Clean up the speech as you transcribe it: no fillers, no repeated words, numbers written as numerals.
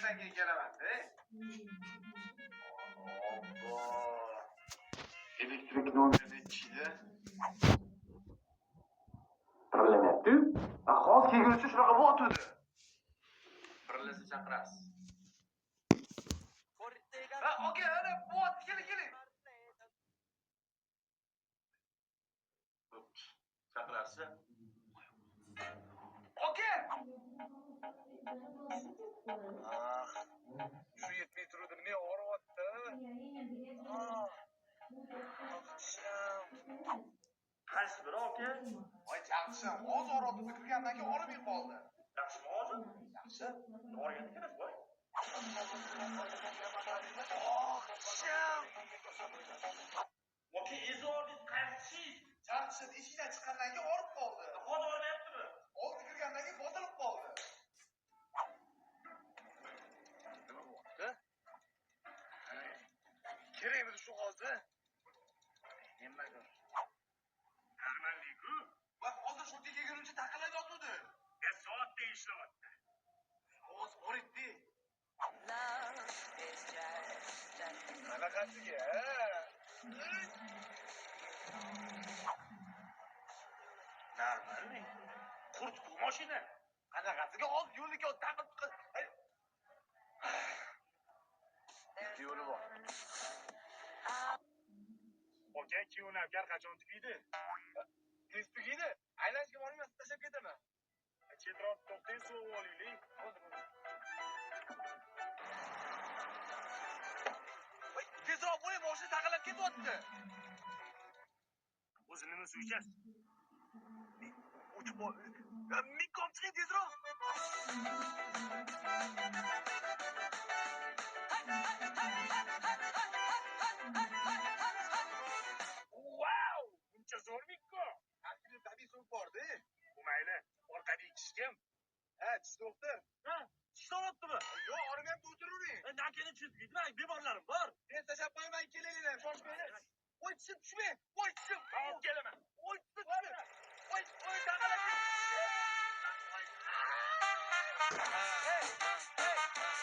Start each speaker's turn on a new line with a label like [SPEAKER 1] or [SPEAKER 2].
[SPEAKER 1] soatdan keyin kelaman-da. Obbo. Elektrik nomerni ichida. Birlamyapti. Hozir kelguncha shunaqa bo'tdi. Birlasa chaqirasiz. Aka, ana bo't, keling. Chaqirasiz. Aka! Shu yetmay turdim, ne og'riyapti? Qaysi biri aka? Voy, yaxshi. Hozir orotda kirgandan keyin og'rimay qoldi. Yaxshimi hozir? Yaxshi. O'rgan ekan voy. Aka, ezordingiz qaysi? Yaxshi, eshikdan chiqqandan keyin og'rib qoldi. Hozir o'rnayaptimi? Hozir kirgandan keyin bosilib qoldi. Nima bo'pti? Kerakmi shu hozir? Nimaga? Normalniku. Va hozir shu yerga kelguncha taqalab yotdi. Soatda ishlayapti. Hozir o'ritdi. Qanaqasiga? Normalniy. Qurt-ku mashina. Qanaqasiga hozir yo'liga taqib chiqib. Yo'li bor. Aka, kiyovnavkar qachon tugaydi? Tez tugaydi. Aylashga bormaysiz, tashlab ketaman. Chetroq to'xtang, suv olaylik. Voy, tezroq bo'ling, mashina taqalab ketyapti. O'zi nima suv ichasiz? Uch bor. Mikkom chiqing tezroq. Wow! Buncha zo'r mikko. Aqli tabiiy suv bor-da. Bu mayli. Orqadagi kishi kim? Ha, tish doktor. Ha, tish olibdimi? Yo'q, organ o'tiravering. Nakini chizgidmi? Bemorlarim bor. Men tashlab qo'yman, kelinglar, shoshmanglar. Voy, tishim tushmang. Voy, tishim. Hop, kelaman. Voy, tishim tushmang. Voy, taqalab.